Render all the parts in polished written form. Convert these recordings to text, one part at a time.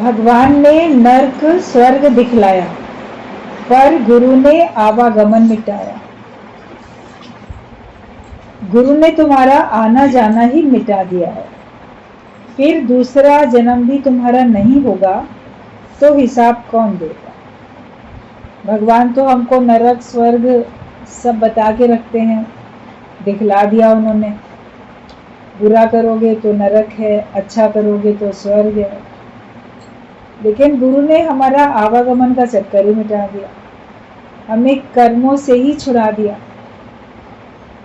भगवान ने नर्क स्वर्ग दिखलाया, पर गुरु ने आवागमन मिटाया। गुरु ने तुम्हारा आना जाना ही मिटा दिया है। फिर दूसरा जन्म भी तुम्हारा नहीं होगा तो हिसाब कौन देगा। भगवान तो हमको नरक स्वर्ग सब बता के रखते हैं, दिखला दिया उन्होंने। बुरा करोगे तो नरक है, अच्छा करोगे तो स्वर्ग है। लेकिन गुरु ने हमारा आवागमन का चक्कर ही मिटा दिया, हमें कर्मों से ही छुड़ा दिया।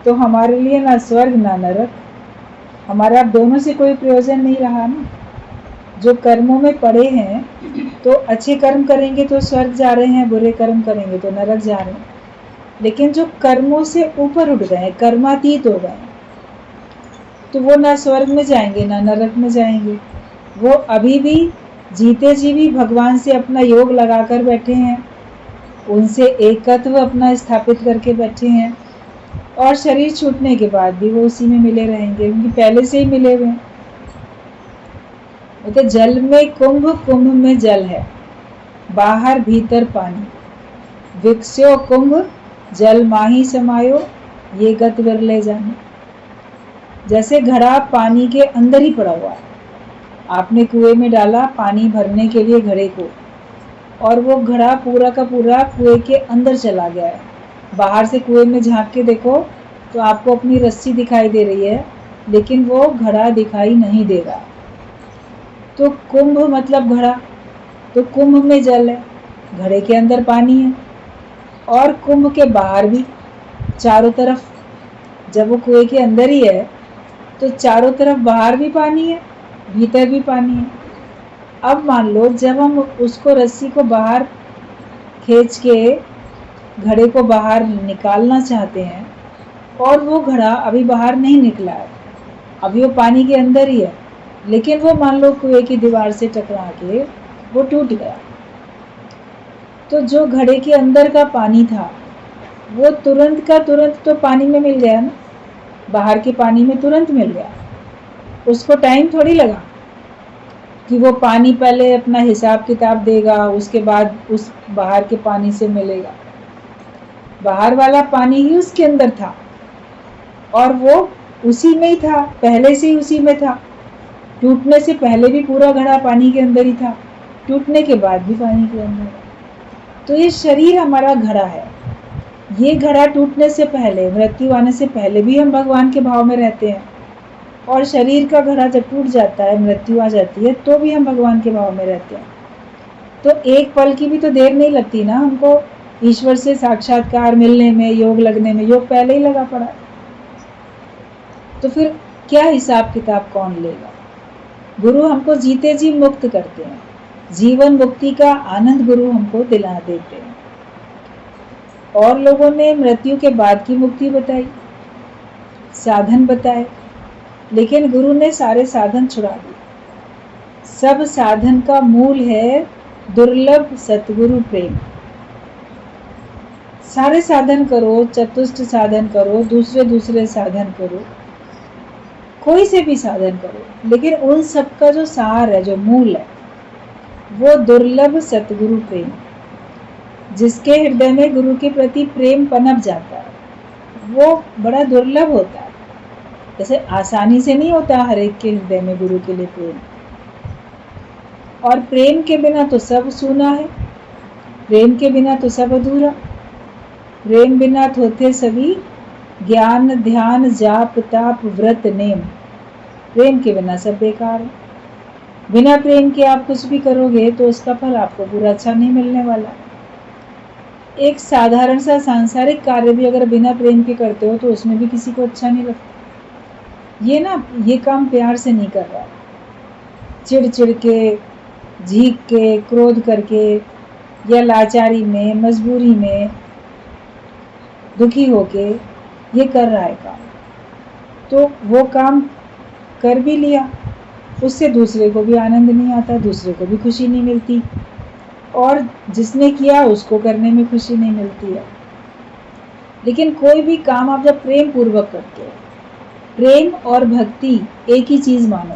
तो हमारे लिए ना स्वर्ग ना नरक, हमारा दोनों से कोई प्रयोजन नहीं रहा ना। जो कर्मों में पड़े हैं, तो अच्छे कर्म करेंगे तो स्वर्ग जा रहे हैं, बुरे कर्म करेंगे तो नरक जा रहे हैं। लेकिन जो कर्मों से ऊपर उठ गए, कर्मातीत हो गए, तो वो ना स्वर्ग में जाएंगे ना नरक में जाएंगे। वो अभी भी जीते जी भी भगवान से अपना योग लगाकर बैठे हैं, उनसे एकत्व अपना स्थापित करके बैठे हैं, और शरीर छूटने के बाद भी वो उसी में मिले रहेंगे, क्योंकि पहले से ही मिले हुए हैं। तो जल में कुंभ, कुंभ में जल है, बाहर भीतर पानी। विकस्यो कुंभ जल माही समायो, ये गत विरले जाने। जैसे घड़ा पानी के अंदर ही पड़ा हुआ है, आपने कुएं में डाला पानी भरने के लिए घड़े को, और वो घड़ा पूरा का पूरा कुएं के अंदर चला गया है। बाहर से कुएं में झांक के देखो तो आपको अपनी रस्सी दिखाई दे रही है, लेकिन वो घड़ा दिखाई नहीं दे रहा। तो कुंभ मतलब घड़ा, तो कुंभ में जल है, घड़े के अंदर पानी है, और कुंभ के बाहर भी चारों तरफ, जब वो कुएं के अंदर ही है तो चारों तरफ बाहर भी पानी है, भीतर भी पानी है। अब मान लो जब हम उसको रस्सी को बाहर खींच के घड़े को बाहर निकालना चाहते हैं, और वो घड़ा अभी बाहर नहीं निकला है, अभी वो पानी के अंदर ही है, लेकिन वो मान लो कुएं की दीवार से टकरा के वो टूट गया, तो जो घड़े के अंदर का पानी था वो तुरंत का तुरंत तो पानी में मिल गया ना, बाहर के पानी में तुरंत मिल गया। उसको टाइम थोड़ी लगा कि वो पानी पहले अपना हिसाब किताब देगा, उसके बाद उस बाहर के पानी से मिलेगा। बाहर वाला पानी ही उसके अंदर था, और वो उसी में ही था, पहले से ही उसी में था। टूटने से पहले भी पूरा घड़ा पानी के अंदर ही था, टूटने के बाद भी पानी के अंदर। तो ये शरीर हमारा घड़ा है, ये घड़ा टूटने से पहले, मृत्यु आने से पहले भी हम भगवान के भाव में रहते हैं, और शरीर का घड़ा जब टूट जाता है, मृत्यु आ जाती है, तो भी हम भगवान के भाव में रहते हैं। तो एक पल की भी तो देर नहीं लगती ना हमको ईश्वर से साक्षात्कार मिलने में, योग लगने में। योग पहले ही लगा पड़ा, तो फिर क्या हिसाब किताब कौन लेगा। गुरु हमको जीते जी मुक्त करते हैं, जीवन मुक्ति का आनंद गुरु हमको दिला देते हैं। और लोगों ने मृत्यु के बाद की मुक्ति बताई, साधन बताए, लेकिन गुरु ने सारे साधन छुड़ा दिए। सब साधन का मूल है दुर्लभ सतगुरु प्रेम। सारे साधन करो, चतुष्ट साधन करो, दूसरे साधन करो, कोई से भी साधन करो, लेकिन उन सब का जो सार है, जो मूल है, वो दुर्लभ सतगुरु प्रेम। जिसके हृदय में गुरु के प्रति प्रेम पनप जाता है, वो बड़ा दुर्लभ होता है। जैसे आसानी से नहीं होता हर एक के हृदय में गुरु के लिए प्रेम। और प्रेम के बिना तो सब सूना है, प्रेम के बिना तो सब अधूरा। प्रेम बिना होते सभी ज्ञान ध्यान जाप ताप व्रत नेम। प्रेम के बिना सब बेकार है। बिना प्रेम के आप कुछ भी करोगे तो उसका फल आपको पूरा अच्छा नहीं मिलने वाला। एक साधारण सा सांसारिक कार्य भी अगर बिना प्रेम के करते हो तो उसमें भी किसी को अच्छा नहीं लगता। ये काम प्यार से नहीं कर रहा, चिढ़ चिढ़ के, झीक के, क्रोध करके, या लाचारी में, मजबूरी में, दुखी होके ये कर रहा है काम। तो वो काम कर भी लिया, उससे दूसरे को भी आनंद नहीं आता, दूसरे को भी खुशी नहीं मिलती, और जिसने किया उसको करने में खुशी नहीं मिलती है। लेकिन कोई भी काम आप जब प्रेम पूर्वक करते हो, प्रेम और भक्ति एक ही चीज मानो,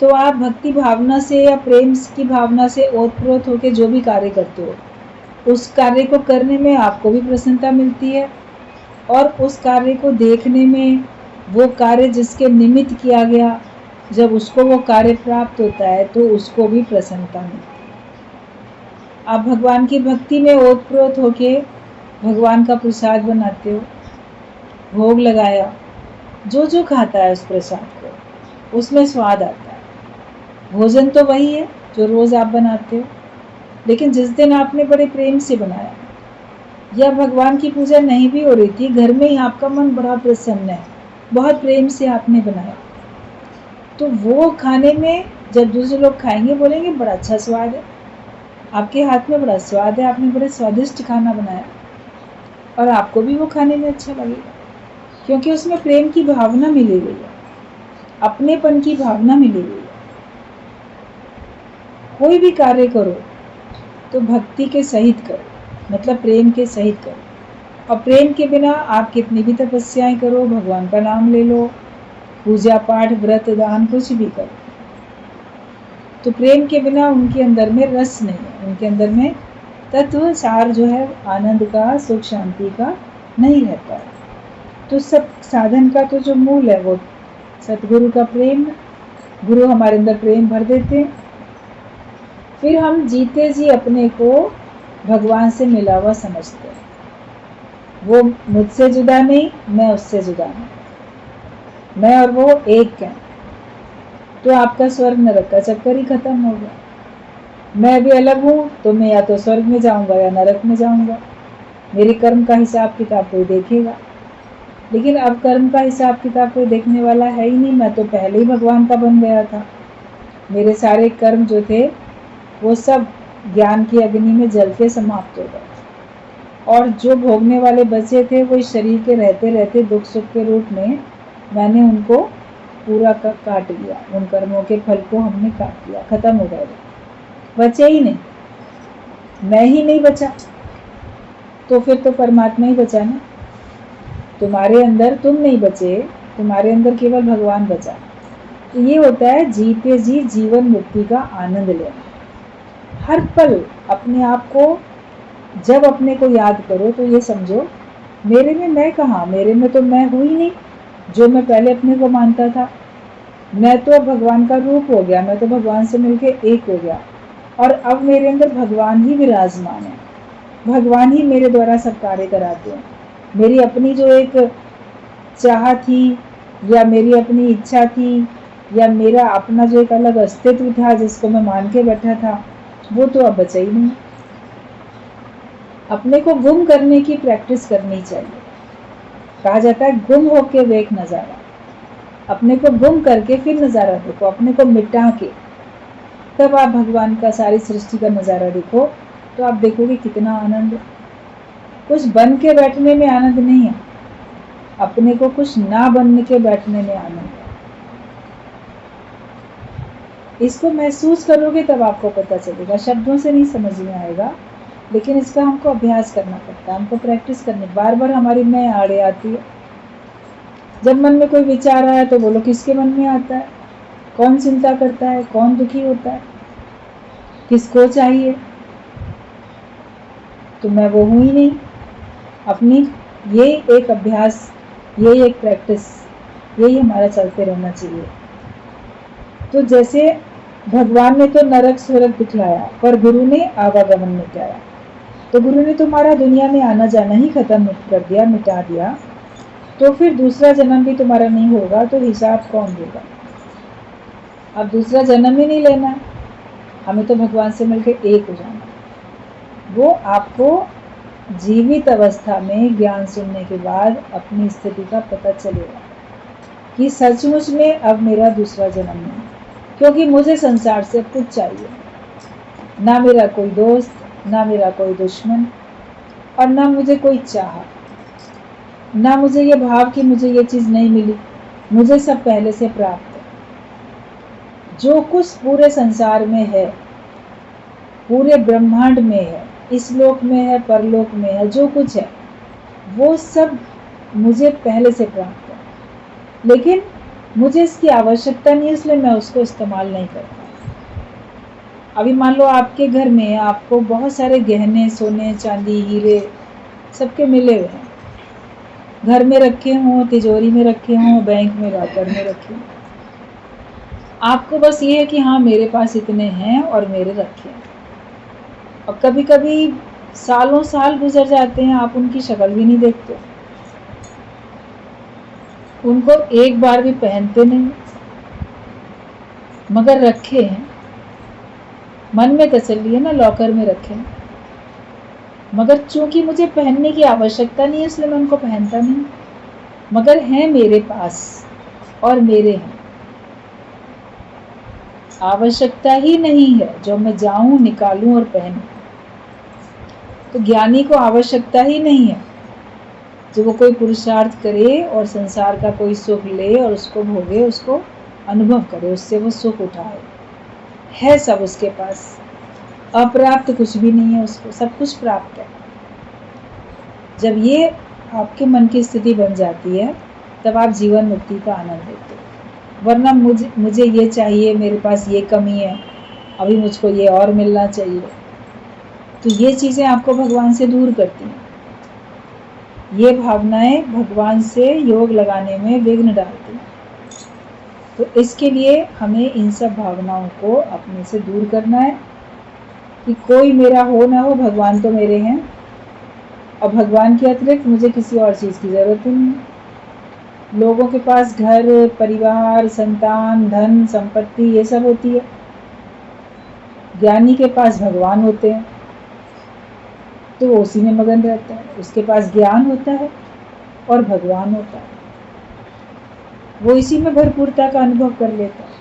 तो आप भक्ति भावना से या प्रेम की भावना से ओतप्रोत होकर जो भी कार्य करते हो, उस कार्य को करने में आपको भी प्रसन्नता मिलती है, और उस कार्य को देखने में, वो कार्य जिसके निमित्त किया गया, जब उसको वो कार्य प्राप्त होता है तो उसको भी प्रसन्नता मिलती है। आप भगवान की भक्ति में ओतप्रोत होके भगवान का प्रसाद बनाते हो, भोग लगाया, जो जो खाता है उस प्रसाद को, उसमें स्वाद आता है। भोजन तो वही है जो रोज आप बनाते हो, लेकिन जिस दिन आपने बड़े प्रेम से बनाया, या भगवान की पूजा नहीं भी हो रही थी, घर में ही आपका मन बड़ा प्रसन्न है, बहुत प्रेम से आपने बनाया, तो वो खाने में जब दूसरे लोग खाएंगे बोलेंगे बड़ा अच्छा स्वाद है, आपके हाथ में बड़ा स्वाद है, आपने बड़े स्वादिष्ट खाना बनाया, और आपको भी वो खाने में अच्छा लगेगा, क्योंकि उसमें प्रेम की भावना मिली हुई है, अपनेपन की भावना मिली हुई है। कोई भी कार्य करो तो भक्ति के सहित करो, मतलब प्रेम के सहित करो। और प्रेम के बिना आप कितनी भी तपस्याएं करो, भगवान का नाम ले लो, पूजा पाठ व्रत दान कुछ भी करो, तो प्रेम के बिना उनके अंदर में रस नहीं है, उनके अंदर में तत्व सार जो है आनंद का, सुख शांति का नहीं रहता है। तो सब साधन का तो जो मूल है वो सतगुरु का प्रेम, गुरु हमारे अंदर प्रेम भर देते हैं, फिर हम जीते जी अपने को भगवान से मिला हुआ समझते हैं। वो मुझसे जुदा नहीं, मैं उससे जुदा नहीं, मैं और वो एक हैं। तो आपका स्वर्ग नरक का चक्कर ही खत्म हो गया। मैं भी अलग हूँ तो मैं या तो स्वर्ग में जाऊंगा या नरक में जाऊंगा, मेरे कर्म का हिसाब किताब कोई देखेगा। लेकिन अब कर्म का हिसाब किताब कोई देखने वाला है ही नहीं, मैं तो पहले ही भगवान का बन गया था। मेरे सारे कर्म जो थे वो सब ज्ञान की अग्नि में जल के समाप्त हो गए, और जो भोगने वाले बचे थे वो इस शरीर के रहते रहते दुख सुख के रूप में मैंने उनको पूरा काट लिया, उन कर्मों के फल को हमने काट लिया, खत्म हो गए, बचे ही नहीं, मैं ही नहीं बचा, तो फिर तो परमात्मा ही बचा ना। तुम्हारे अंदर तुम नहीं बचे, तुम्हारे अंदर केवल भगवान बचा। तो ये होता है जीते जी जीवन मुक्ति का आनंद लेना। हर पल अपने आप को जब अपने को याद करो तो ये समझो, मेरे में मैं कहाँ, मेरे में तो मैं हूँ ही नहीं जो मैं पहले अपने को मानता था। मैं तो भगवान का रूप हो गया, मैं तो भगवान से मिलके एक हो गया, और अब मेरे अंदर भगवान ही विराजमान है, भगवान ही मेरे द्वारा सब कार्य कराते हैं। मेरी अपनी जो एक चाह थी, या मेरी अपनी इच्छा थी, या मेरा अपना जो एक अलग अस्तित्व था जिसको मैं मान के बैठा था, वो तो अब बचा ही नहीं। अपने को गुम करने की प्रैक्टिस करनी चाहिए। कहा जाता है गुम होके देख नजारा, अपने को गुम करके फिर नजारा देखो, अपने को मिटा के तब आप भगवान का, सारी सृष्टि का नजारा देखो, तो आप देखोगे कितना आनंद है। कुछ बन के बैठने में आनंद नहीं है, अपने को कुछ ना बनने के बैठने में आनंद है। इसको महसूस करोगे तब आपको पता चलेगा, शब्दों से नहीं समझ में आएगा, लेकिन इसका हमको अभ्यास करना पड़ता है, हमको प्रैक्टिस करनी। बार बार हमारी मैं आड़े आती है। जब मन में कोई विचार आया तो बोलो किसके मन में आता है, कौन चिंता करता है, कौन दुखी होता है, किसको चाहिए, तो मैं वो हूँ ही नहीं। अपनी ये एक अभ्यास, ये एक प्रैक्टिस, यही हमारा चलते रहना चाहिए। तो जैसे भगवान ने तो नरक स्वर्ग दिखलाया, पर गुरु ने आवागमन मिटाया। तो गुरु ने तुम्हारा दुनिया में आना जाना ही खत्म कर दिया, मिटा दिया, तो फिर दूसरा जन्म भी तुम्हारा नहीं होगा, तो हिसाब कौन देगा। अब दूसरा जन्म ही नहीं लेना है, हमें तो भगवान से मिलकर एक हो जाना। वो आपको जीवित अवस्था में ज्ञान सुनने के बाद अपनी स्थिति का पता चलेगा कि सचमुच में अब मेरा दूसरा जन्म नहीं, क्योंकि मुझे संसार से कुछ चाहिए, ना मेरा कोई दोस्त, ना मेरा कोई दुश्मन, और ना मुझे कोई चाह, ना मुझे ये भाव कि मुझे ये चीज नहीं मिली, मुझे सब पहले से प्राप्त है। जो कुछ पूरे संसार में है, पूरे ब्रह्मांड में है, इस लोक में है, परलोक में है, जो कुछ है वो सब मुझे पहले से प्राप्त है। लेकिन मुझे इसकी आवश्यकता नहीं है, इसलिए मैं उसको इस्तेमाल नहीं करता। अभी मान लो आपके घर में आपको बहुत सारे गहने, सोने चांदी, हीरे सबके मिले हुए हैं, घर में रखे हों, तिजोरी में रखे हों, बैंक में लॉकर में रखे हों। आपको बस ये है कि हाँ मेरे पास इतने हैं और मेरे रखे हैं। और कभी कभी सालों साल गुजर जाते हैं, आप उनकी शक्ल भी नहीं देखते, उनको एक बार भी पहनते नहीं, मगर रखे हैं। मन में तसल्ली है ना, लॉकर में रखे हैं, मगर चूंकि मुझे पहनने की आवश्यकता नहीं है इसलिए मैं उनको पहनता नहीं, मगर हैं मेरे पास और मेरे हैं। आवश्यकता ही नहीं है जो मैं जाऊं निकालूं और पहनूं। तो ज्ञानी को आवश्यकता ही नहीं है जो वो कोई पुरुषार्थ करे और संसार का कोई सुख ले और उसको भोगे, उसको अनुभव करे, उससे वो सुख उठाए। है सब उसके पास, अप्राप्त कुछ भी नहीं है उसको, सब कुछ प्राप्त है। जब ये आपके मन की स्थिति बन जाती है तब आप जीवन मुक्ति का आनंद लेते हो। वरना मुझे ये चाहिए, मेरे पास ये कमी है, अभी मुझको ये और मिलना चाहिए, तो ये चीज़ें आपको भगवान से दूर करती हैं। ये भावनाएं भगवान से योग लगाने में विघ्न डालती हैं। तो इसके लिए हमें इन सब भावनाओं को अपने से दूर करना है कि कोई मेरा हो ना हो, भगवान तो मेरे हैं और भगवान के अतिरिक्त मुझे किसी और चीज़ की ज़रूरत नहीं है। लोगों के पास घर, परिवार, संतान, धन, संपत्ति ये सब होती है, ज्ञानी के पास भगवान होते हैं तो वो उसी में मगन रहता है। उसके पास ज्ञान होता है और भगवान होता है, वो इसी में भरपूरता का अनुभव कर लेता है।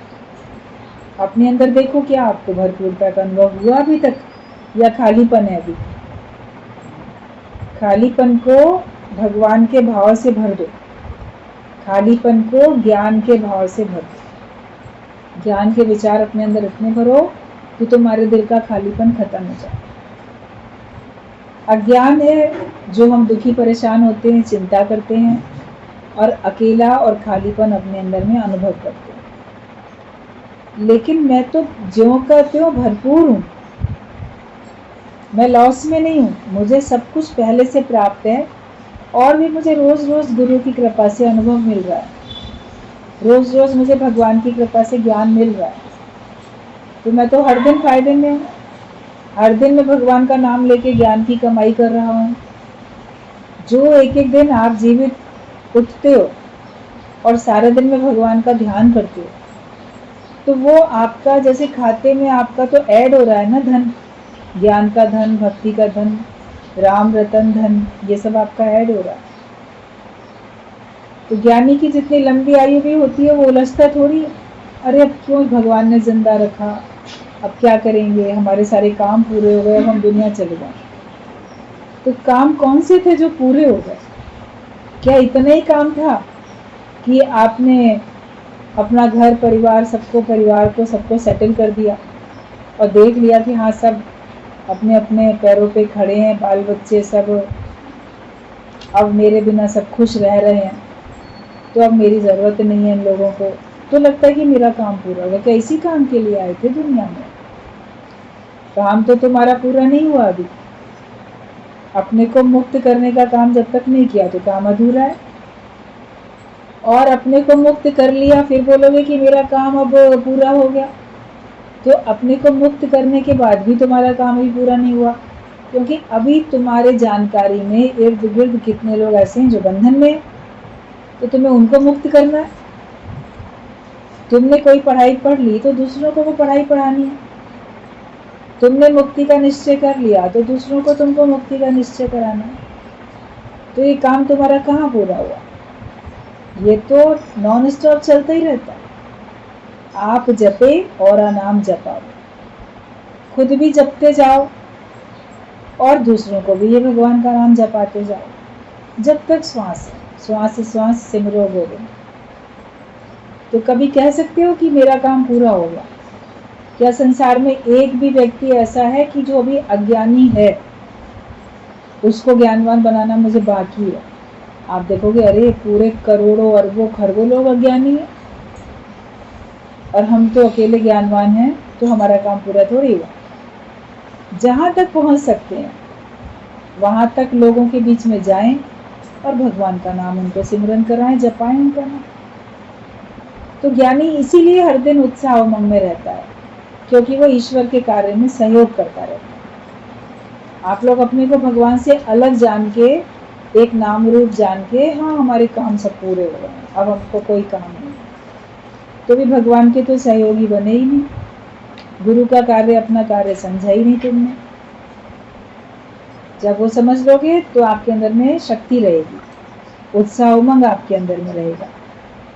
अपने अंदर देखो, क्या आपको भरपूरता का अनुभव हुआ अभी तक या खालीपन है? अभी खालीपन को भगवान के भाव से भर दो, खालीपन को ज्ञान के भाव से भर दो। ज्ञान के विचार अपने अंदर इतने भरो कि तुम्हारे दिल का खालीपन खत्म हो जाए। अज्ञान है जो हम दुखी परेशान होते हैं, चिंता करते हैं और अकेला और खालीपन अपने अंदर में अनुभव करते हैं। लेकिन मैं तो ज्यों का त्यों भरपूर हूँ, मैं लॉस में नहीं हूँ, मुझे सब कुछ पहले से प्राप्त है और भी मुझे रोज रोज गुरु की कृपा से अनुभव मिल रहा है, रोज रोज मुझे भगवान की कृपा से ज्ञान मिल रहा है। तो मैं तो हर दिन फायदे में हूँ, हर दिन मैं भगवान का नाम लेके ज्ञान की कमाई कर रहा हूँ। जो एक एक दिन आप जीवित उठते हो और सारे दिन में भगवान का ध्यान करते हो, तो वो आपका जैसे खाते में आपका तो ऐड हो रहा है ना धन, ज्ञान का धन, भक्ति का धन, राम रतन धन, ये सब आपका ऐड हो रहा है। तो ज्ञानी की जितनी लंबी आयु भी होती है वो उलझता थोड़ी है, अरे अब क्यों भगवान ने जिंदा रखा, अब क्या करेंगे, हमारे सारे काम पूरे हो गए, अब हम दुनिया चले गए। तो काम कौन से थे जो पूरे हो गए? क्या इतना ही काम था कि आपने अपना घर परिवार परिवार को सबको सेटल कर दिया और देख लिया कि हाँ सब अपने अपने पैरों पे खड़े हैं, बाल बच्चे सब अब मेरे बिना सब खुश रह रहे हैं, तो अब मेरी ज़रूरत नहीं है इन लोगों को, तो लगता है कि मेरा काम पूरा हो गया। क्या इसी काम के लिए आए थे दुनिया में? काम तो तुम्हारा पूरा नहीं हुआ अभी। अपने को मुक्त करने का काम जब तक नहीं किया तो काम अधूरा है। और अपने को मुक्त कर लिया फिर बोलोगे कि मेरा काम अब पूरा हो गया, तो अपने को मुक्त करने के बाद भी तुम्हारा काम भी पूरा नहीं हुआ, क्योंकि अभी तुम्हारे जानकारी में इर्द गिर्द कितने लोग ऐसे हैं जो बंधन में, तो तुम्हें उनको मुक्त करना है। तुमने कोई पढ़ाई पढ़ ली तो दूसरों को वो पढ़ाई पढ़ानी है। तुमने मुक्ति का निश्चय कर लिया तो दूसरों को तुमको मुक्ति का निश्चय कराना है। तो ये काम तुम्हारा कहाँ पूरा हुआ? ये तो नॉन स्टॉप चलता ही रहता है। आप जपे और नाम जपाओ, खुद भी जपते जाओ और दूसरों को भी ये भगवान का नाम जपाते जाओ जब तक श्वास श्वास श्वास सिमरो गोविंद। तो कभी कह सकते हो कि मेरा काम पूरा हो गया? क्या संसार में एक भी व्यक्ति ऐसा है कि जो अभी अज्ञानी है, उसको ज्ञानवान बनाना मुझे बाकी है? आप देखोगे अरे पूरे करोड़ों अरबों खरबों लोग अज्ञानी है, और हम तो अकेले ज्ञानवान हैं, तो हमारा काम पूरा थोड़ी हुआ। जहाँ तक पहुँच सकते हैं वहाँ तक लोगों के बीच में जाएं और भगवान का नाम उनको सिमरन कराएं, जपाएं उनका नाम। तो ज्ञानी इसीलिए हर दिन उत्साह उमंग में रहता है, क्योंकि वो ईश्वर के कार्य में सहयोग करता रहता है। आप लोग अपने को भगवान से अलग जान के, एक नाम रूप जान के, हाँ हमारे काम सब पूरे हो गए, अब हमको कोई काम नहीं, तो भी भगवान के तो सहयोगी बने ही नहीं। गुरु का कार्य अपना कार्य समझा ही नहीं तुमने। जब वो समझ लोगे तो आपके अंदर में शक्ति रहेगी, उत्साह उमंग आपके अंदर में रहेगा,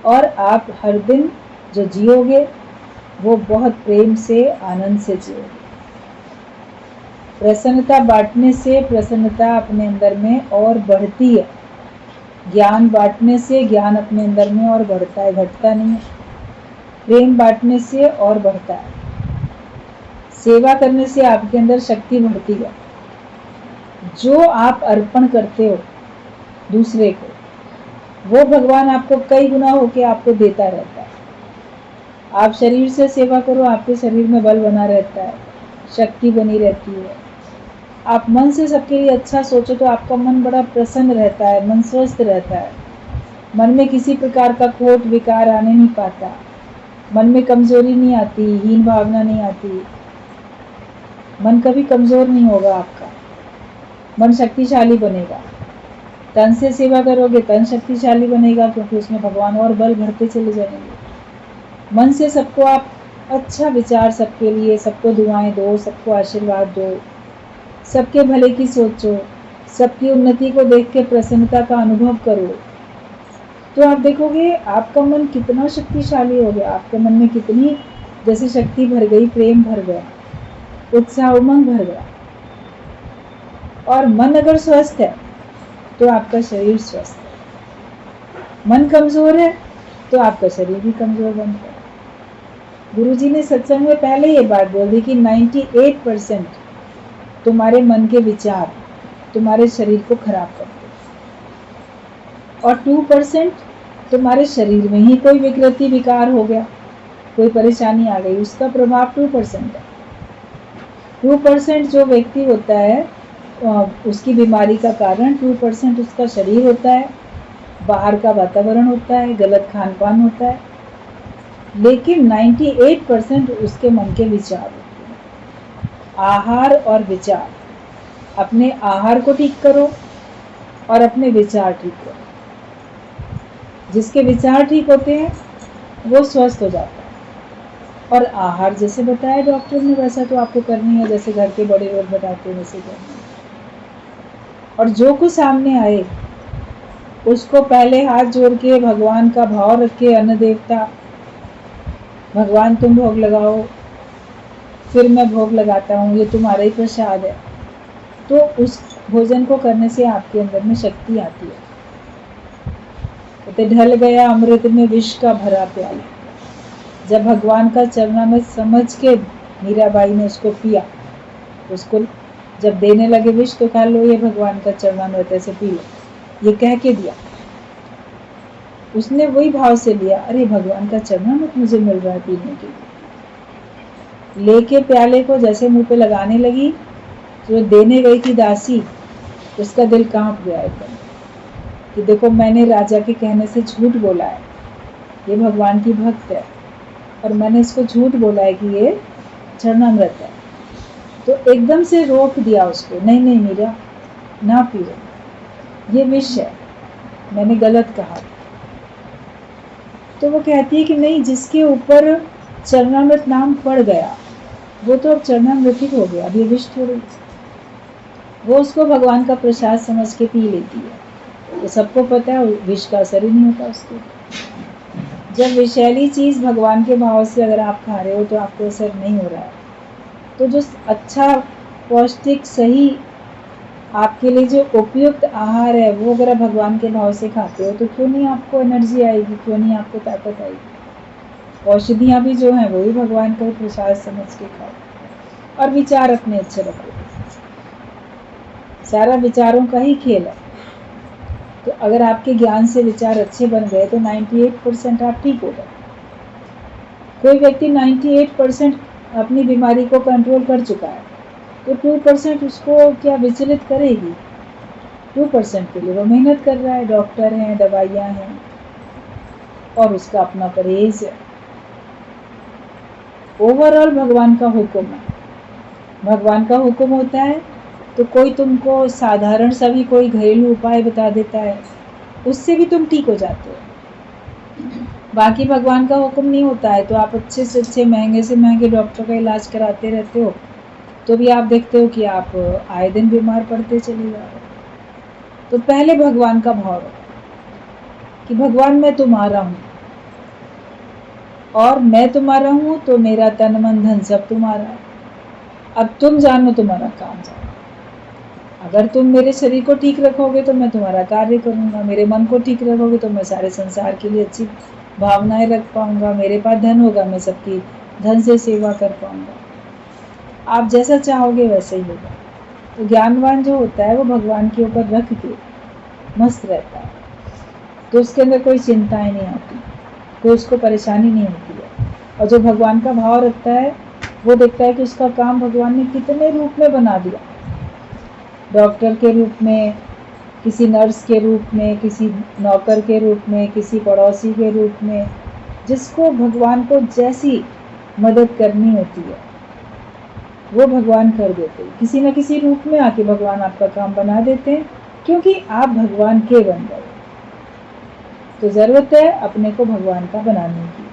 और आप हर दिन जो जियोगे वो बहुत प्रेम से, आनंद से जियोगे। प्रसन्नता बांटने से प्रसन्नता अपने अंदर में और बढ़ती है। ज्ञान बांटने से ज्ञान अपने अंदर में और बढ़ता है, घटता नहीं है। प्रेम बांटने से और बढ़ता है। सेवा करने से आपके अंदर शक्ति बढ़ती है। जो आप अर्पण करते हो दूसरे को, वो भगवान आपको कई गुना होके आपको देता रहता है। आप शरीर से सेवा करो, आपके शरीर में बल बना रहता है, शक्ति बनी रहती है। आप मन से सबके लिए अच्छा सोचो तो आपका मन बड़ा प्रसन्न रहता है, मन स्वस्थ रहता है, मन में किसी प्रकार का खोट विकार आने नहीं पाता, मन में कमजोरी नहीं आती, हीन भावना नहीं आती, मन कभी कमजोर नहीं होगा आपका, मन शक्तिशाली बनेगा। तन से सेवा करोगे तन शक्तिशाली बनेगा, क्योंकि उसमें भगवान और बल भरते चले जाएंगे। मन से सबको आप अच्छा विचार, सबके लिए, सबको दुआएं दो, सबको आशीर्वाद दो, सबके भले की सोचो, सबकी उन्नति को देख के प्रसन्नता का अनुभव करो, तो आप देखोगे आपका मन कितना शक्तिशाली हो गया, आपके मन में कितनी जैसे शक्ति भर गई, प्रेम भर गया, उत्साह उमंग भर गया। और मन अगर स्वस्थ है तो आपका शरीर स्वस्थ है। मन कमजोर है तो आपका शरीर भी कमजोर बनता है। गुरुजी ने सत्संग में पहले ये बात बोल दी कि 98% तुम्हारे मन के विचार तुम्हारे शरीर को खराब करते हैं, और 2% तुम्हारे शरीर में ही कोई विकृति विकार हो गया, कोई परेशानी आ गई, उसका प्रभाव 2% है। 2% जो व्यक्ति होता है उसकी बीमारी का कारण 2% उसका शरीर होता है, बाहर का वातावरण होता है, गलत खान पान होता है, लेकिन 98% उसके मन के विचार होते हैं। आहार और विचार, अपने आहार को ठीक करो और अपने विचार ठीक करो। जिसके विचार ठीक होते हैं वो स्वस्थ हो जाता है। और आहार जैसे बताया डॉक्टर ने वैसा तो आपको करनी है, जैसे घर के बड़े लोग बताते हैं वैसे करनी है। और जो कुछ सामने आए उसको पहले हाथ जोड़ के भगवान का भाव रखे, अन्न देवता भगवान तुम भोग लगाओ, फिर मैं भोग लगाता हूँ, ये तुम्हारा ही प्रसाद है। तो उस भोजन को करने से आपके अंदर में शक्ति आती है। तो ढल गया अमृत में विष का भरा प्याला। जब भगवान का चरणामृत समझ के मीराबाई ने उसको पिया, उसको जब देने लगे विष तो खा लो, ये भगवान का चरणामृत ऐसे पी लो, ये कह के दिया। उसने वही भाव से लिया, अरे भगवान का चरणामृत मुझे मिल रहा है पीने के लिए। लेके प्याले को जैसे मुंह पे लगाने लगी, जो देने गई थी दासी, उसका दिल कांप गया एकदम कि देखो मैंने राजा के कहने से झूठ बोला है, ये भगवान की भक्त है और मैंने इसको झूठ बोला है कि ये चरणामृत है। तो एकदम से रोक दिया उसको, नहीं नहीं मीरा ना पियो, ये विष है, मैंने गलत कहा। तो वो कहती है कि नहीं, जिसके ऊपर चरणामृत नाम पड़ गया वो तो अब चरणामृत ही हो गया, अब ये विष थोड़ी। वो उसको भगवान का प्रसाद समझ के पी लेती है। तो सबको पता है विष का असर ही नहीं होता उसको। जब विषैली चीज भगवान के भाव से अगर आप खा रहे हो तो आपको असर नहीं हो रहा है, तो जो अच्छा पौष्टिक सही आपके लिए जो उपयुक्त आहार है वो अगर आप भगवान के भाव से खाते हो तो क्यों नहीं आपको एनर्जी आएगी, क्यों नहीं आपको ताकत आएगी। औषधियाँ भी जो हैं वो भी भगवान का प्रसाद समझ के खाओ। और विचार अपने अच्छे रखो, सारा विचारों का ही खेल है। तो अगर आपके ज्ञान से विचार अच्छे बन गए तो 98% आप ठीक हो गए। कोई व्यक्ति 98% अपनी बीमारी को कंट्रोल कर चुका है, तो 2% उसको क्या विचलित करेगी? 2% के लिए वो मेहनत कर रहा है, डॉक्टर हैं, दवाइयाँ हैं और उसका अपना परहेज है। ओवरऑल भगवान का हुक्म है। भगवान का हुक्म होता है तो कोई तुमको साधारण सा भी कोई घरेलू उपाय बता देता है, उससे भी तुम ठीक हो जाते हो। बाकी भगवान का हुक्म नहीं होता है तो आप अच्छे से अच्छे महंगे से महंगे डॉक्टर का इलाज कराते रहते हो, तो भी आप देखते हो कि आप आए दिन बीमार पड़ते चले जा रहे हो। तो पहले भगवान का भाव रखो कि भगवान मैं तुम्हारा हूँ और मैं तुम्हारा हूँ, तो मेरा तन मन धन सब तुम्हारा है। अब तुम जानो तुम्हारा काम जानो। अगर तुम मेरे शरीर को ठीक रखोगे तो मैं तुम्हारा कार्य करूँगा, मेरे मन को ठीक रखोगे तो मैं सारे संसार के लिए अच्छी भावनाएं रख पाऊंगा, मेरे पास धन होगा, मैं सबकी धन से सेवा कर पाऊंगा। आप जैसा चाहोगे वैसे ही होगा। तो ज्ञानवान जो होता है वो भगवान के ऊपर रख के मस्त रहता है, तो उसके अंदर कोई चिंताएं नहीं आती, कोई उसको परेशानी नहीं होती है। और जो भगवान का भाव रखता है वो देखता है कि उसका काम भगवान ने कितने रूप में बना दिया, डॉक्टर के रूप में, किसी नर्स के रूप में, किसी नौकर के रूप में, किसी पड़ोसी के रूप में। जिसको भगवान को जैसी मदद करनी होती है वो भगवान कर देते हैं, किसी न किसी रूप में आके भगवान आपका काम बना देते हैं, क्योंकि आप भगवान के बन गए। तो जरूरत है अपने को भगवान का बनाने की।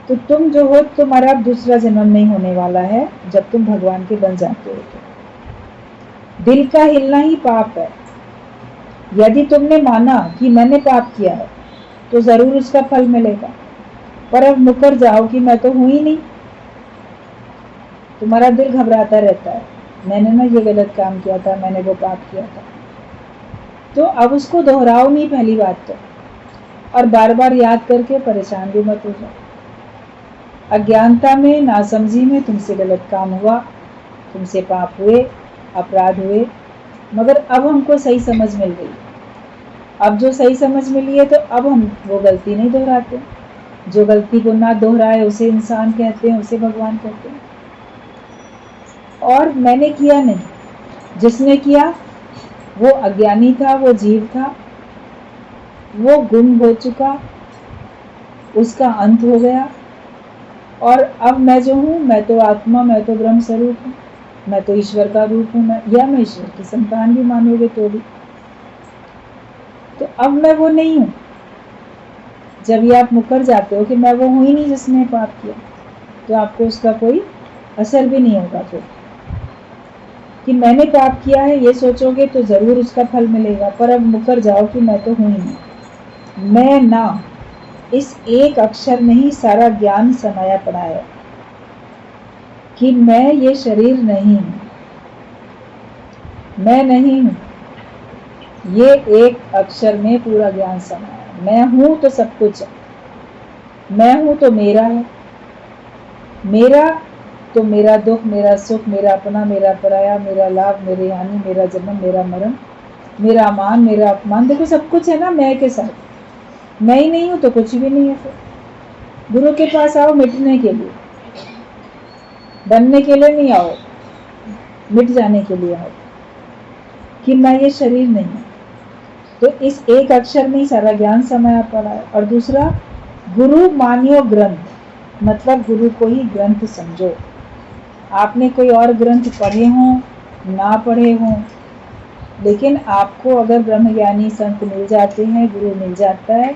तो तुम जो हो, तुम्हारा दूसरा जन्म नहीं होने वाला है जब तुम भगवान के बन जाते हो। तो दिल का हिलना ही पाप है। यदि तुमने माना कि मैंने पाप किया है तो जरूर उसका फल मिलेगा, पर अब मुकर जाओ कि मैं तो हूं ही नहीं। तुम्हारा दिल घबराता रहता है, मैंने ना ये गलत काम किया था, मैंने वो पाप किया था। तो अब उसको दोहराओ नहीं पहली बात तो, और बार बार याद करके परेशान भी मत हो जाओ। अज्ञानता में, नासमझी में तुमसे गलत काम हुआ, तुमसे पाप हुए, अपराध हुए, मगर अब हमको सही समझ मिल गई। अब जो सही समझ मिली है तो अब हम वो गलती नहीं दोहराते। जो गलती को ना दोहराए उसे इंसान कहते हैं, उसे भगवान कहते हैं। और मैंने किया नहीं, जिसने किया वो अज्ञानी था, वो जीव था, वो गुम हो चुका, उसका अंत हो गया। और अब मैं जो हूँ, मैं तो आत्मा, मैं तो ब्रह्म स्वरूप हूँ, मैं तो ईश्वर का रूप हूँ, मैं ईश्वर की संतान भी मानोगे तो भी। तो अब मैं वो नहीं हूँ। जब ये आप मुकर जाते हो कि मैं वो हूँ ही नहीं जिसने पाप किया, तो आपको उसका कोई असर भी नहीं होगा। फिर कि मैंने पाप किया है ये सोचोगे तो जरूर उसका फल मिलेगा, पर अब मुकर जाओ कि मैं तो हूँ ही नहीं। मैं ना, इस एक अक्षर में ही सारा ज्ञान समाया पड़ा है कि मैं ये शरीर नहीं हूँ, मैं नहीं हूँ। ये एक अक्षर में पूरा ज्ञान समाया है। मैं हूँ तो सब कुछ है, मैं हूँ तो मेरा है, मेरा तो मेरा दुख, मेरा सुख, मेरा अपना, मेरा पराया, मेरा लाभ, मेरी हानि, मेरा जन्म, मेरा मरण, मेरा मान, मेरा अपमान, देखो सब कुछ है ना मैं के साथ। मैं ही नहीं हूँ तो कुछ भी नहीं है। फिर गुरु के पास आओ मिटने के लिए, बनने के लिए नहीं आओ, मिट जाने के लिए आओ कि मैं ये शरीर नहीं हूँ। तो इस एक अक्षर में ही सारा ज्ञान समाया पड़ा है। और दूसरा, गुरु मानियो ग्रंथ, मतलब गुरु को ही ग्रंथ समझो। आपने कोई और ग्रंथ पढ़े हों ना पढ़े हों, लेकिन आपको अगर ब्रह्मज्ञानी संत मिल जाते हैं, गुरु मिल जाता है,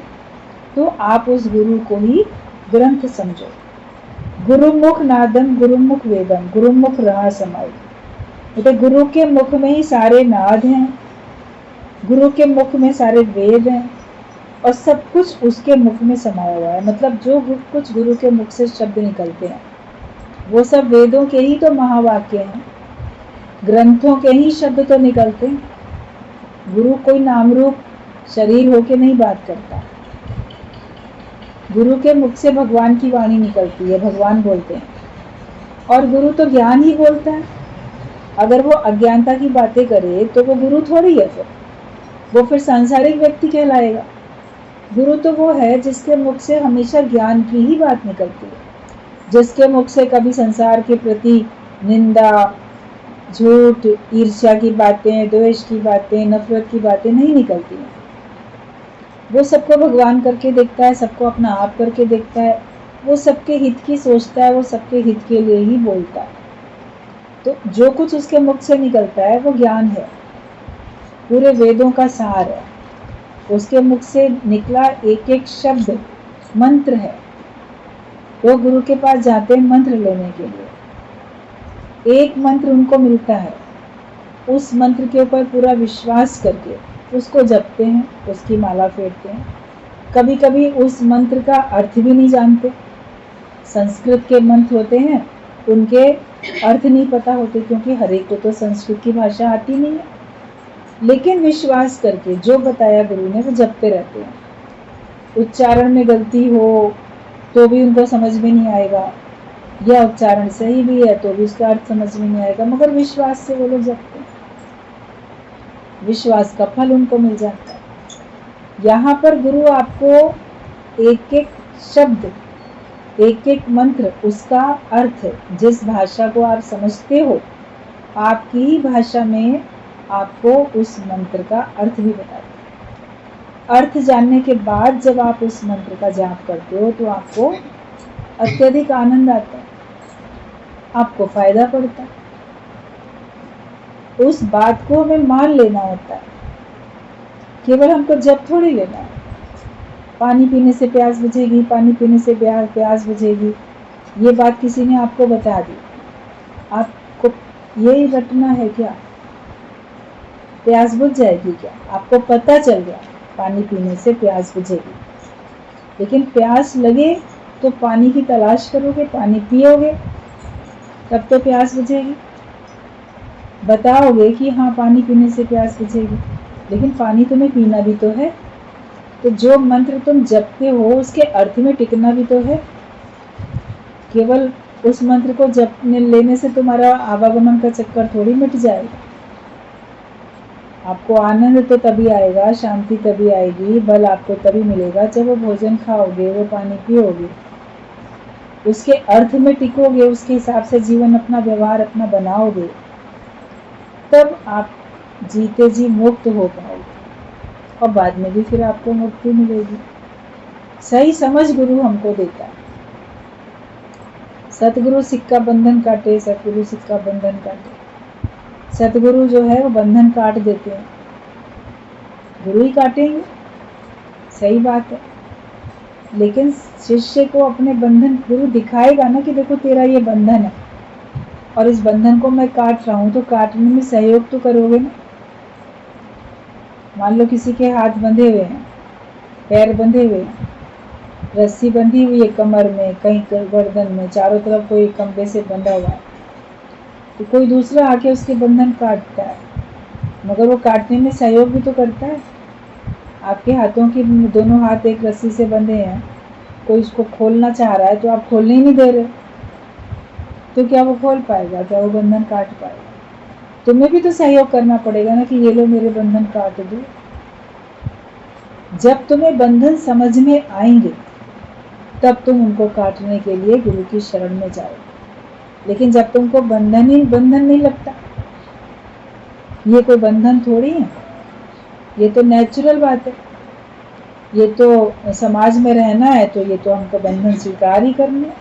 तो आप उस गुरु को ही ग्रंथ समझो। गुरुमुख नादम गुरुमुख वेदम, गुरुमुख रहा समाई। तो गुरु के मुख में ही सारे नाद हैं, गुरु के मुख में सारे वेद हैं, और सब कुछ उसके मुख में समाया हुआ है। मतलब जो कुछ गुरु के मुख से शब्द निकलते हैं वो सब वेदों के ही तो महावाक्य हैं, ग्रंथों के ही शब्द तो निकलते हैं। गुरु कोई नाम रूप शरीर होके नहीं बात करता, गुरु के मुख से भगवान की वाणी निकलती है, भगवान बोलते हैं। और गुरु तो ज्ञान ही बोलता है। अगर वो अज्ञानता की बातें करे तो वो गुरु थोड़ी है, फिर वो फिर सांसारिक व्यक्ति कहलाएगा। गुरु तो वो है जिसके मुख से हमेशा ज्ञान की ही बात निकलती है, जिसके मुख से कभी संसार के प्रति निंदा, झूठ, ईर्ष्या की बातें, द्वेष की बातें, नफरत की बातें नहीं निकलती हैं। वो सबको भगवान करके देखता है, सबको अपना आप करके देखता है, वो सबके हित की सोचता है, वो सबके हित के लिए ही बोलता है। तो जो कुछ उसके मुख से निकलता है वो ज्ञान है, पूरे वेदों का सार है। उसके मुख से निकला एक एक शब्द मंत्र है। वो गुरु के पास जाते हैं मंत्र लेने के लिए। एक मंत्र उनको मिलता है, उस मंत्र के ऊपर पूरा विश्वास करके उसको जपते हैं, उसकी माला फेरते हैं। कभी कभी उस मंत्र का अर्थ भी नहीं जानते। संस्कृत के मंत्र होते हैं, उनके अर्थ नहीं पता होते, क्योंकि हर एक को तो संस्कृत की भाषा आती नहीं है। लेकिन विश्वास करके जो बताया गुरु ने वो जपते रहते हैं। उच्चारण में गलती हो तो भी उनको समझ में नहीं आएगा, या उच्चारण सही भी है तो भी उसका अर्थ समझ में नहीं आएगा, मगर विश्वास से वो लोग जपते हैं। विश्वास का फल उनको मिल जाता है। यहाँ पर गुरु आपको एक एक शब्द, एक एक मंत्र, उसका अर्थ, जिस भाषा को आप समझते हो, आपकी ही भाषा में आपको उस मंत्र का अर्थ भी बताते हैं। अर्थ जानने के बाद जब आप उस मंत्र का जाप करते हो तो आपको अत्यधिक आनंद आता है, आपको फायदा पड़ता है। उस बात को हमें मान लेना होता है, केवल हमको जप थोड़ी लेना है। पानी पीने से प्यास बुझेगी, पानी पीने से प्यास बुझेगी, ये बात किसी ने आपको बता दी, आपको यही रटना है क्या? प्यास बुझ जाएगी क्या? आपको पता चल गया पानी पीने से प्यास बुझेगी, लेकिन प्यास लगे तो पानी की तलाश करोगे, पानी पियोगे, तब तो प्यास बुझेगी। बताओगे कि हाँ पानी पीने से प्यास बुझेगी, लेकिन पानी तुम्हें पीना भी तो है। तो जो मंत्र तुम जपते हो उसके अर्थ में टिकना भी तो है। केवल उस मंत्र को जपने लेने से तुम्हारा आवागमन का चक्कर थोड़ी मिट जाएगा। आपको आनंद तो तभी आएगा, शांति तभी आएगी, बल आपको तभी मिलेगा जब वो भोजन खाओगे, वो पानी पियोगे, उसके अर्थ में टिकोगे, उसके हिसाब से जीवन अपना व्यवहार अपना बनाओगे, तब आप जीते जी मुक्त हो पाओगे और बाद में भी फिर आपको मुक्ति मिलेगी। सही समझ गुरु हमको देता है। सतगुरु सिक्का बंधन काटे, सतगुरु सिक्का बंधन काटे। सतगुरु जो है वो बंधन काट देते हैं, गुरु ही काटेंगे, सही बात है। लेकिन शिष्य को अपने बंधन गुरु दिखाएगा ना कि देखो तेरा ये बंधन है और इस बंधन को मैं काट रहा हूं, तो काटने में सहयोग तो करोगे ना। मान लो किसी के हाथ बंधे हुए हैं, पैर बंधे हुए हैं, रस्सी बंधी हुई है कमर में, कहीं गर्दन में, चारों तरफ कोई कंबे से बंधा हुआ है, तो कोई दूसरा आके उसके बंधन काटता है, मगर वो काटने में सहयोग भी तो करता है। आपके हाथों की दोनों हाथ एक रस्सी से बंधे हैं, कोई उसको खोलना चाह रहा है तो आप खोलने ही नहीं दे रहे, तो क्या वो खोल पाएगा? क्या वो बंधन काट पाएगा? तुम्हें भी तो सहयोग करना पड़ेगा ना कि ये लो मेरे बंधन काट दो। जब तुम्हें बंधन समझ में आएंगे तब तुम उनको काटने के लिए गुरु की शरण में जाओगे। लेकिन जब तुमको बंधन नहीं लगता, ये कोई बंधन थोड़ी है, ये तो नेचुरल बात है, ये तो समाज में रहना है, तो ये तो हमको बंधन स्वीकार ही करने है,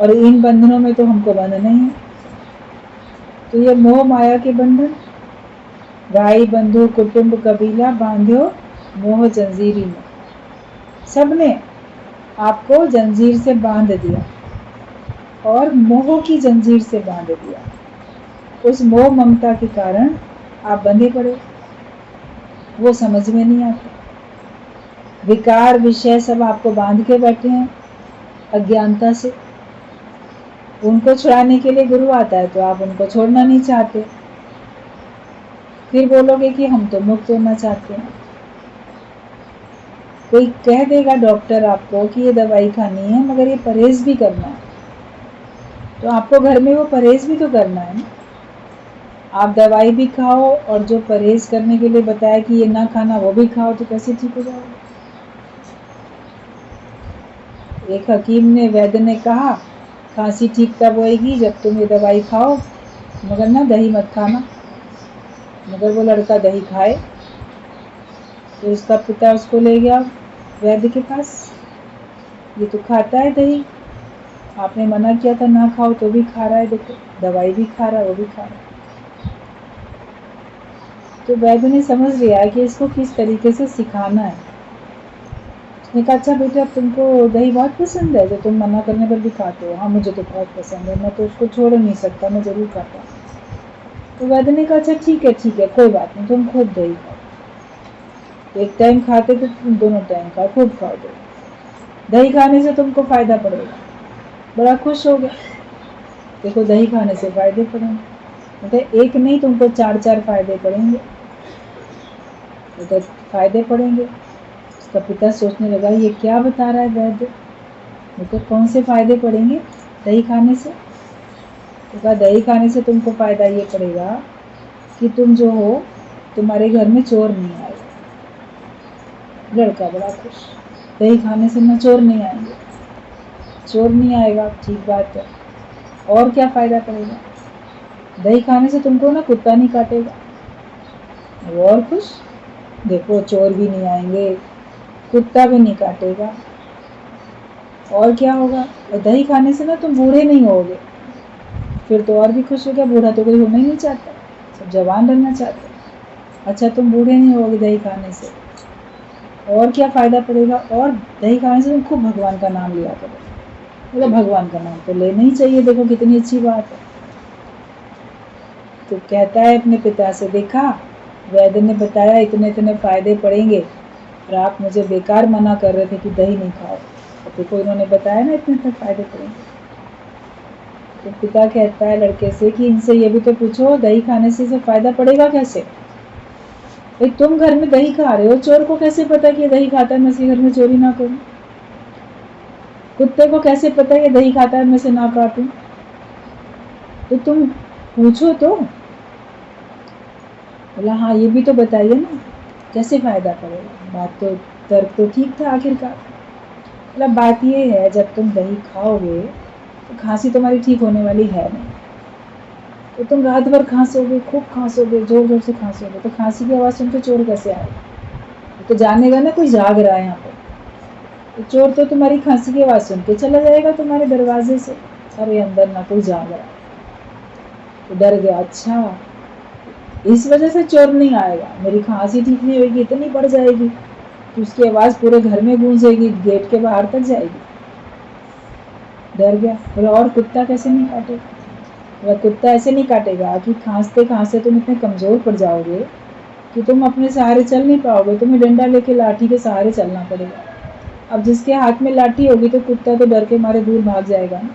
और इन बंधनों में तो हमको बंधना ही है। तो ये मोह माया के बंधन, भाई बंधु कुटुंब कबीला बांध्यो मोह जंजीरी में, सबने आपको जंजीर से बांध दिया और मोह की जंजीर से बांध दिया। उस मोह ममता के कारण आप बंधे पड़े, वो समझ में नहीं आता। विकार विषय सब आपको बांध के बैठे हैं अज्ञानता से। उनको छुड़ाने के लिए गुरु आता है तो आप उनको छोड़ना नहीं चाहते, फिर बोलोगे कि हम तो मुक्त होना चाहते हैं। कोई कह देगा डॉक्टर आपको कि ये दवाई खानी है मगर ये परहेज भी करना है, तो आपको घर में वो परहेज भी तो करना है ना। आप दवाई भी खाओ और जो परहेज करने के लिए बताया कि ये ना खाना वो भी खाओ, तो कैसे ठीक हो जाओगे। एक हकीम ने, वैद्य ने कहा खांसी ठीक तब होएगी जब तुम ये दवाई खाओ, मगर ना दही मत खाना। मगर वो लड़का दही खाए, तो उसका पिता उसको ले गया वैद्य के पास। ये तो खाता है दही, आपने मना किया था ना खाओ तो भी खा रहा है, देखो दवाई भी खा रहा है वो भी खा रहा है। तो वैद्य ने समझ लिया कि इसको किस तरीके से सिखाना है। उसने कहा अच्छा बेटा, तुमको दही बहुत पसंद है जो तुम मना करने पर भी खाते हो। हाँ मुझे तो बहुत पसंद है, मैं तो उसको छोड़ नहीं सकता, मैं जरूर खाता हूँ। तो वैद्य ने कहा अच्छा ठीक है कोई बात नहीं, तुम खूब दही खाओ। एक टाइम खाते तो तुम दोनों टाइम खाओ, खूब खाओ दही खाने से तुमको फायदा पड़ेगा। बड़ा खुश हो गया, देखो दही खाने से फायदे पड़ेंगे। मतलब एक नहीं, तुमको 4 फायदे पड़ेंगे। तो फायदे पड़ेंगे। उसका पिता सोचने लगा ये क्या बता रहा है वैद्य, तो कौन से फायदे पड़ेंगे दही खाने से। तो कहा दही खाने से तुमको फायदा ये पड़ेगा कि तुम जो हो, तुम्हारे घर में चोर नहीं आएगा। लड़का बड़ा खुश, दही खाने से ना चोर नहीं आएंगे। चोर नहीं आएगा, ठीक बात है। और क्या फायदा पड़ेगा, दही खाने से तुमको ना कुत्ता नहीं काटेगा। वो और खुश, देखो चोर भी नहीं आएंगे, कुत्ता भी नहीं काटेगा। और क्या होगा, दही खाने से ना तुम बूढ़े नहीं होगे। फिर तो और भी खुश हो गया, बूढ़ा तो कोई होना ही नहीं चाहता, सब जवान रहना चाहते। अच्छा तुम बूढ़े नहीं होगे दही खाने से। और क्या फायदा पड़ेगा, और दही खाने से तुम खूब भगवान का नाम लिया करो। मतलब भगवान का नाम तो लेना ही चाहिए, देखो कितनी अच्छी बात है। तो कहता है अपने पिता से, देखा वैद्य ने बताया इतने इतने फायदे पड़ेंगे, और आप मुझे बेकार मना कर रहे थे कि दही नहीं खाओ। तो देखो इन्होंने बताया ना इतने इतने फायदे पड़ेंगे। तो पिता कहता है लड़के से कि इनसे ये भी तो पूछो दही खाने से इसे फायदा पड़ेगा कैसे। भाई तुम घर में दही खा रहे हो, चोर को कैसे पता कि ये दही खाता है मैं इसके घर में चोरी ना करूं। कुत्ते को कैसे पता ये दही खाता है मैं इसे ना काटूं। तो तुम पूछो तो। बोला हाँ ये भी तो बताइए ना कैसे फायदा पड़ेगा। बात तो, तर्क तो ठीक था आखिरकार। मतलब बात ये है, जब तुम दही खाओगे तो खांसी तुम्हारी ठीक होने वाली है नहीं। तो तुम रात भर खांसोगे, खूब खांसोगे, जोर जोर से खांसोगे, तो खांसी की आवाज़ सुन के चोर कैसे आएगा। तो जानेगा ना कोई जाग रहा है यहाँ पर। तो चोर तो तुम्हारी खांसी की आवाज़ सुन के चला जाएगा तुम्हारे दरवाजे से, अरे अंदर ना कोई जाग रहा है। तो डर गया, अच्छा इस वजह से चोर नहीं आएगा, मेरी खांसी ठीक नहीं होगी, इतनी बढ़ जाएगी कि उसकी आवाज़ पूरे घर में गूंजेगी, गेट के बाहर तक जाएगी। डर गया। बोला और कुत्ता कैसे नहीं काटेगा। वह कुत्ता ऐसे नहीं काटेगा कि खांसते खांसते तुम इतने कमज़ोर पड़ जाओगे कि तुम अपने सहारे चल नहीं पाओगे, तुम्हें डंडा लेके लाठी के सहारे चलना पड़ेगा। अब जिसके हाथ में लाठी होगी तो कुत्ता तो डर के मारे दूर भाग जाएगा ना।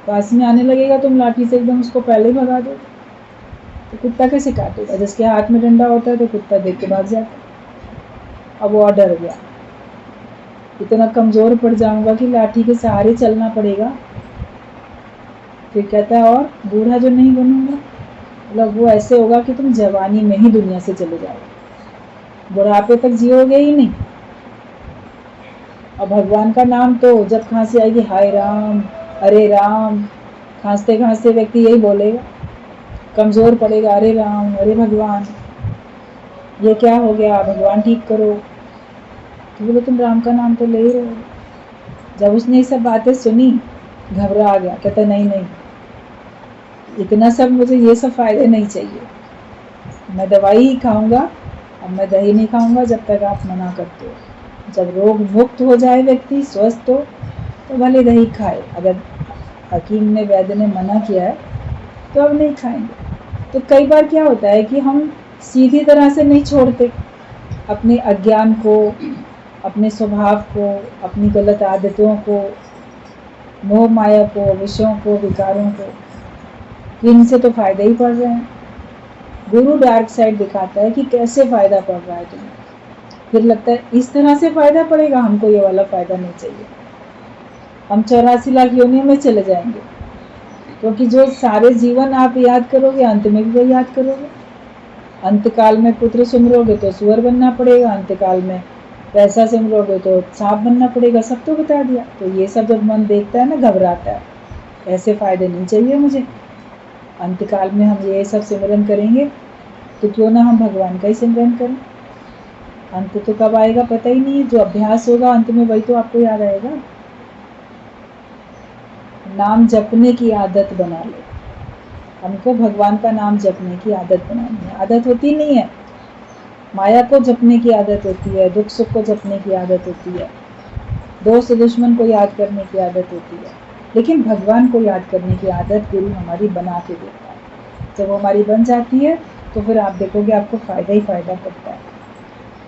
पास में आने लगेगा तुम लाठी से एकदम उसको पहले ही भगा दो, तो कुत्ता कैसे काटेगा। जिसके हाथ में डंडा होता है तो कुत्ता देख के भाग जाता है। अब वो डर गया, इतना कमज़ोर पड़ जाऊंगा कि लाठी के सहारे चलना पड़ेगा। फिर कहता है और बूढ़ा जो नहीं बनूंगा, मतलब वो ऐसे होगा कि तुम जवानी में ही दुनिया से चले जाओगे, बुढ़ापे तक जियोगे ही नहीं। और भगवान का नाम तो जब खांसी आएगी हाय राम अरे राम, खांसते खांसते व्यक्ति यही बोलेगा, कमज़ोर पड़ेगा, अरे राम अरे भगवान ये क्या हो गया, भगवान ठीक करो। तो बोले तुम राम का नाम तो ले ही रहे हो। जब उसने ये सब बातें सुनी घबरा गया, कहता नहीं नहीं इतना सब, मुझे ये सब फायदे नहीं चाहिए, मैं दवाई ही खाऊंगा, अब मैं दही नहीं खाऊंगा जब तक आप मना करते हो। जब रोग मुक्त हो जाए व्यक्ति, स्वस्थ हो, तो भले दही खाए। अगर हकीम ने, वैद्य ने मना किया है तो अब नहीं खाएंगे। तो कई बार क्या होता है कि हम सीधी तरह से नहीं छोड़ते अपने अज्ञान को, अपने स्वभाव को, अपनी गलत आदतों को, मोह माया को, विषयों को, विकारों को। इनसे तो फायदे ही पड़ रहे हैं। गुरु डार्क साइड दिखाता है कि कैसे फायदा पड़ रहा है तुम्हें। फिर लगता है इस तरह से फायदा पड़ेगा, हमको ये वाला फायदा नहीं चाहिए, हम 84 लाख योनियों में चले जाएंगे। क्योंकि जो सारे जीवन आप याद करोगे अंत में भी वही याद करोगे। अंतकाल में पुत्र सिमरोगे तो सुअर बनना पड़ेगा, अंतकाल में पैसा सिमरोगे तो सांप बनना पड़ेगा, सब तो बता दिया। तो ये सब जब मन देखता है ना, घबराता है, ऐसे फायदे नहीं चाहिए मुझे। अंतकाल में हम ये सब सिमरन करेंगे तो क्यों ना हम भगवान का ही सिमरन करें। अंत तो कब आएगा पता ही नहीं है। जो अभ्यास होगा अंत में वही तो आपको याद आएगा। नाम जपने की आदत बना लो। हमको भगवान का नाम जपने की आदत बनानी है। आदत होती नहीं है, माया को जपने की आदत होती है, दुख सुख को जपने की आदत होती है, दोस्त दुश्मन को याद करने की आदत होती है, लेकिन भगवान को याद करने की आदत गुरु हमारी बना के देता है। जब वो हमारी बन जाती है तो फिर आप देखोगे आपको फायदा ही फायदा पड़ता है।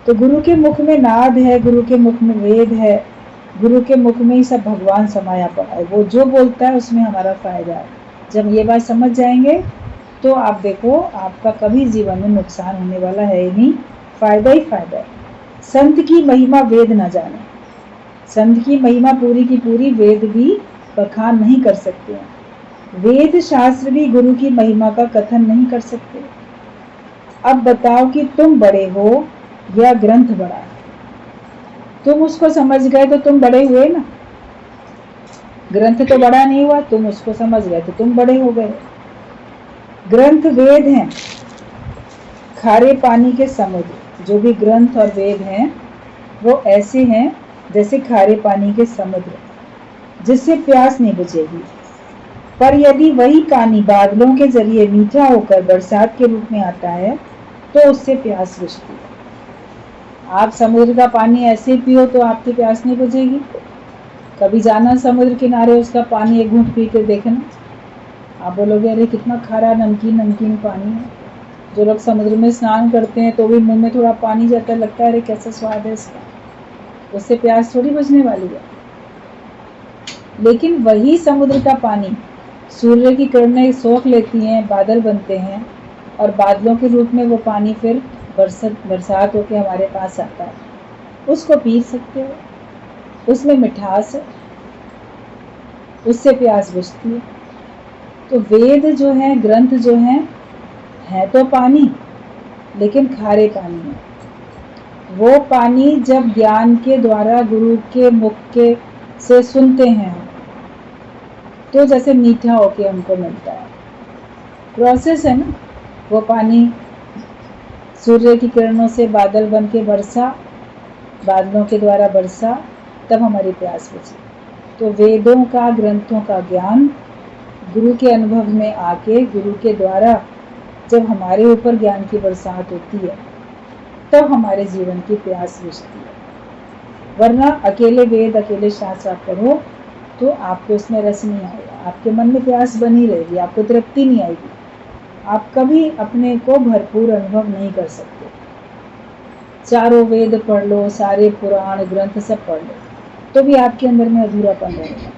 तो गुरु के मुख में नाद है, गुरु के मुख में वेद है, गुरु के मुख में ही सब भगवान समाया पड़ा है। वो जो बोलता है उसमें हमारा फायदा है। जब ये बात समझ जाएंगे तो आप देखो आपका कभी जीवन में नुकसान होने वाला है ही नहीं, फायदा ही फायदा है। संत की महिमा वेद न जाने। संत की महिमा पूरी की पूरी वेद भी बखान नहीं कर सकते हैं। वेद शास्त्र भी गुरु की महिमा का कथन नहीं कर सकते। अब बताओ कि तुम बड़े हो या ग्रंथ बड़ा है। तुम उसको समझ गए तो तुम बड़े हुए ना। ग्रंथ तो बड़ा नहीं हुआ, तुम उसको समझ गए तो तुम बड़े हो गए। ग्रंथ वेद हैं, खारे पानी के समुद्र। जो भी ग्रंथ और वेद हैं वो ऐसे हैं जैसे खारे पानी के समुद्र, जिससे प्यास नहीं बुझेगी। पर यदि वही पानी बादलों के जरिए मीठा होकर बरसात के रूप में आता है तो उससे प्यास बुझती है। आप समुद्र का पानी ऐसे पियो तो आपकी प्यास नहीं बुझेगी। कभी जाना समुद्र किनारे, उसका पानी एक घूंट पी कर देखना, आप बोलोगे अरे कितना खारा नमकीन नमकीन पानी है। जो लोग समुद्र में स्नान करते हैं तो भी मुंह में थोड़ा पानी जाता है, लगता है अरे कैसा स्वाद है इसका, उससे प्यास थोड़ी बुझने वाली है। लेकिन वही समुद्र का पानी सूर्य की किरणें सोख लेती हैं, बादल बनते हैं, और बादलों के रूप में वो पानी फिर बरसात होकर हमारे पास आता है। उसको पी सकते हो, उसमें मिठास है, उससे प्यास बुझती है। तो वेद जो है, ग्रंथ जो है तो पानी, लेकिन खारे पानी है। वो पानी जब ज्ञान के द्वारा गुरु के मुख के से सुनते हैं तो जैसे मीठा होके हमको मिलता है। प्रोसेस है ना। वो पानी सूर्य की किरणों से बादल बन के बरसा, बादलों के द्वारा बरसा, तब हमारी प्यास बुझी। तो वेदों का, ग्रंथों का ज्ञान गुरु के अनुभव में आके, गुरु के द्वारा जब हमारे ऊपर ज्ञान की बरसात होती है तब हमारे जीवन की प्यास बुझती है। वरना अकेले वेद, अकेले शास्त्र आप पढ़ो तो आपको इसमें रस नहीं आएगा, आपके मन में प्यास बनी रहेगी, आपको तृप्ति नहीं आएगी, आप कभी अपने को भरपूर अनुभव नहीं कर सकते। चारों वेद पढ़ लो, सारे पुराण ग्रंथ सब पढ़ लो, तो भी आपके अंदर में अधूरापन रहेगा।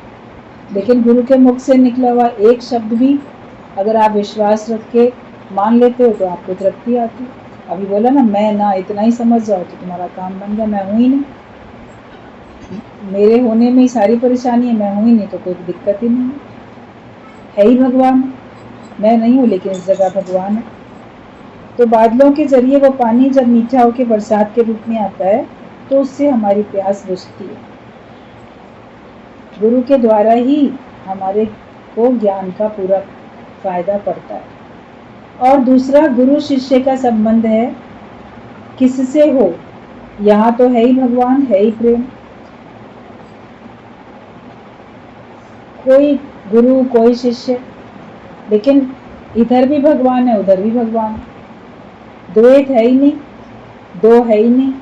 लेकिन गुरु के मुख से निकला हुआ एक शब्द भी अगर आप विश्वास रख के मान लेते हो तो आपको तृप्ति आती है। अभी बोला ना, मैं ना इतना ही समझ जाओ तो तुम्हारा काम बन गया। मैं हूँ ही नहीं, मेरे होने में ही सारी परेशानी है, मैं हूँ ही नहीं तो कोई दिक्कत ही नहीं है ही भगवान। मैं नहीं हूँ लेकिन इस जगह भगवान है। तो बादलों के जरिए वो पानी जब मीठा होकर बरसात के रूप में आता है तो उससे हमारी प्यास बुझती है। गुरु के द्वारा ही हमारे को ज्ञान का पूरा फायदा पड़ता है। और दूसरा, गुरु शिष्य का संबंध है किससे हो, यहाँ तो है ही भगवान, है ही प्रेम। कोई गुरु कोई शिष्य, लेकिन इधर भी भगवान है उधर भी भगवान है। द्वैत है ही नहीं, दो है ही नहीं,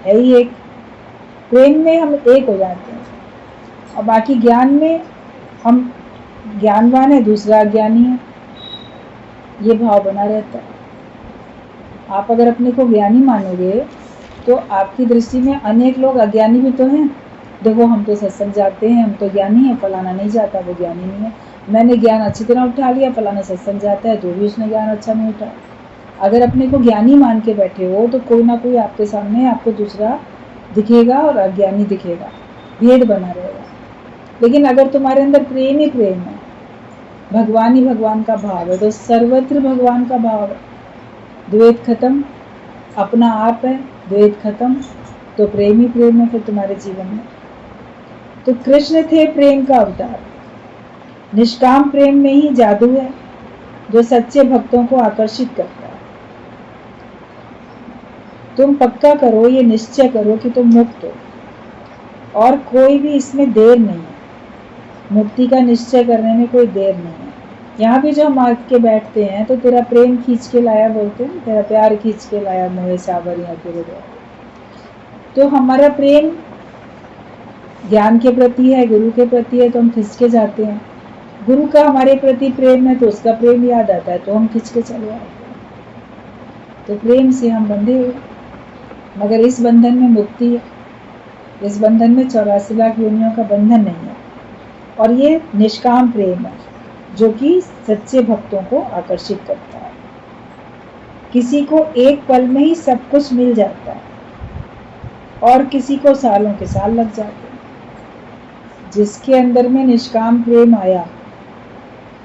है ही एक। प्रेम में हम एक हो जाते हैं और बाकी ज्ञान में हम ज्ञानवान है, दूसरा अज्ञानी है, ये भाव बना रहता है। आप अगर अपने को ज्ञानी मानोगे तो आपकी दृष्टि में अनेक लोग अज्ञानी भी तो हैं। देखो हम तो सत्संग जाते हैं, हम तो ज्ञानी हैं, फलाना नहीं जाता, वो ज्ञानी नहीं है। मैंने ज्ञान अच्छी तरह उठा लिया, फलाना सत्संग जाता है तो भी उसने ज्ञान अच्छा नहीं उठाया। अगर अपने को ज्ञानी मान के बैठे हो तो कोई ना कोई आपके सामने आपको दूसरा दिखेगा और अज्ञानी दिखेगा, भेद बना रहेगा। लेकिन अगर तुम्हारे अंदर प्रेम ही प्रेम है, भगवान ही भगवान का भाव है, तो सर्वत्र भगवान का भाव है। द्वैत खत्म, अपना आप है, द्वैत खत्म, तो प्रेम ही प्रेम है फिर तुम्हारे जीवन में। तो कृष्ण थे प्रेम का अवतार। निष्काम प्रेम में ही जादू है जो सच्चे भक्तों को आकर्षित करता है। तुम पक्का करो, ये निश्चय करो कि तुम मुक्त हो, और कोई भी इसमें देर नहीं है। मुक्ति का निश्चय करने में कोई देर नहीं है। यहाँ भी जो हम आके बैठते हैं तो तेरा प्रेम खींच के लाया, बोलते हैं तेरा प्यार खींच के लाया मोहे सावरिया तेरे द्वार। तो हमारा प्रेम ज्ञान के प्रति है, गुरु के प्रति है, तो हम खिंच के जाते हैं। गुरु का हमारे प्रति प्रेम है तो उसका प्रेम याद आता है तो हम खिंच के चले आते हैं। तो प्रेम से हम बंधे हुए, मगर इस बंधन में मुक्ति है। इस बंधन में 84 लाख योनियों का बंधन नहीं है, और ये निष्काम प्रेम है जो कि सच्चे भक्तों को आकर्षित करता है। किसी को एक पल में ही सब कुछ मिल जाता है और किसी को सालों के साल लग जाते हैं। जिसके अंदर में निष्काम प्रेम आया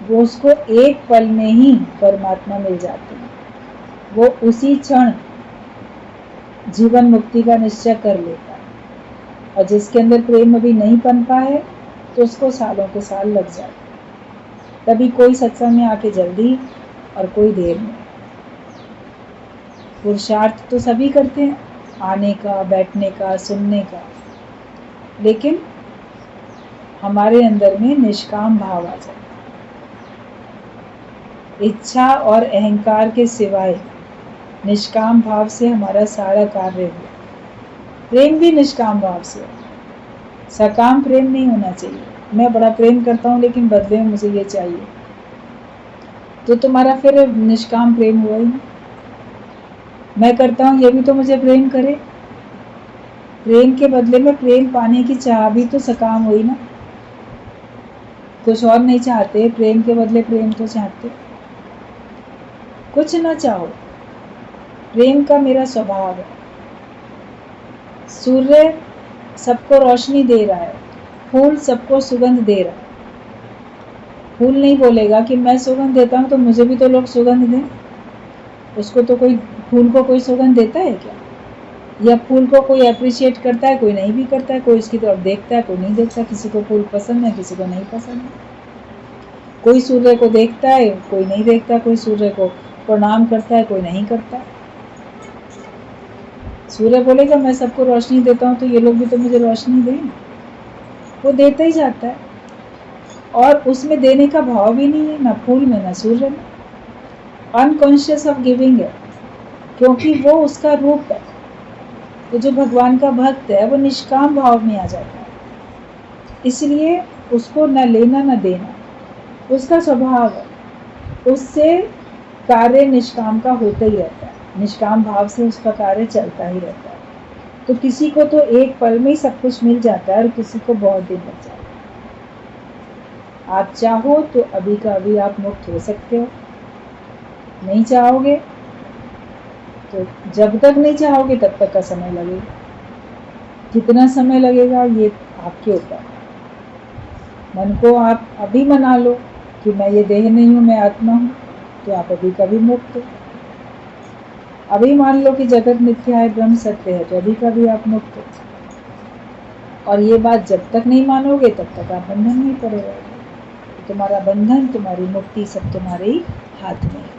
वो उसको एक पल में ही परमात्मा मिल जाते हैं। वो उसी क्षण जीवन मुक्ति का निश्चय कर लेता है, और जिसके अंदर प्रेम अभी नहीं पनपा है तो उसको सालों के साल लग जाते हैं। तभी कोई सत्संग में आके जल्दी और कोई देर में। पुरुषार्थ तो सभी करते हैं, आने का, बैठने का, सुनने का, लेकिन हमारे अंदर में निष्काम भाव आ जाता है। इच्छा और अहंकार के सिवाय निष्काम भाव से हमारा सारा कार्य हो। प्रेम भी निष्काम भाव से, सकाम प्रेम नहीं होना चाहिए। मैं बड़ा प्रेम करता हूँ लेकिन बदले में मुझे ये चाहिए, तो तुम्हारा फिर निष्काम प्रेम हुआ ही नहीं। मैं करता हूँ ये भी तो मुझे प्रेम करे, प्रेम के बदले में प्रेम पाने की चाह भी तो सकाम हुई ना। कुछ और नहीं चाहते, प्रेम के बदले प्रेम तो चाहते। कुछ ना चाहो, प्रेम का मेरा स्वभाव है। सूर्य सबको रोशनी दे रहा है, फूल सबको सुगंध दे रहा है। फूल नहीं बोलेगा कि मैं सुगंध देता हूँ तो मुझे भी तो लोग सुगंध दें। उसको तो कोई, फूल को कोई सुगंध देता है क्या? या फूल को कोई अप्रिशिएट करता है? कोई नहीं भी करता है। कोई इसकी तरफ देखता है, कोई नहीं देखता। किसी को फूल पसंद है, किसी को नहीं पसंद है। कोई सूर्य को देखता है, कोई नहीं देखता। कोई सूर्य को प्रणाम करता है, कोई नहीं करता। सूर्य बोलेगा मैं सबको रोशनी देता हूँ तो ये लोग भी तो मुझे रोशनी दें। वो देता ही जाता है, और उसमें देने का भाव भी नहीं है, ना फूल में ना सूर्य में। अनकॉन्शियस ऑफ गिविंग है, क्योंकि वो उसका रूप है। तो जो भगवान का भक्त है वो निष्काम भाव में आ जाता है, इसलिए उसको न लेना न देना उसका स्वभाव है। उससे कार्य निष्काम का होता ही रहता है, निष्काम भाव से उसका कार्य चलता ही रहता है। तो किसी को तो एक पल में ही सब कुछ मिल जाता है और किसी को बहुत दिन लग जाता है। आप चाहो तो अभी का अभी आप मुक्त हो सकते हो, नहीं चाहोगे तो जब तक नहीं चाहोगे तब तक का समय लगेगा। कितना समय लगेगा ये आपके ऊपर। मन को आप अभी मना लो कि मैं ये देह नहीं हूँ, मैं आत्मा हूँ, तो आप अभी कभी मुक्त हो। अभी मान लो कि जगत मिथ्या है, ब्रह्म सत्य है, तो अभी कभी आप मुक्त हो। और ये बात जब तक नहीं मानोगे तब तक आप बंधन में पड़े रहोगे। तुम्हारा बंधन, तुम्हारी मुक्ति सब तुम्हारे ही हाथ में है।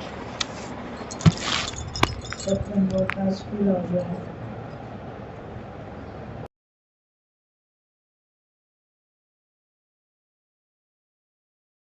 सत्संग बहुत हो गया है।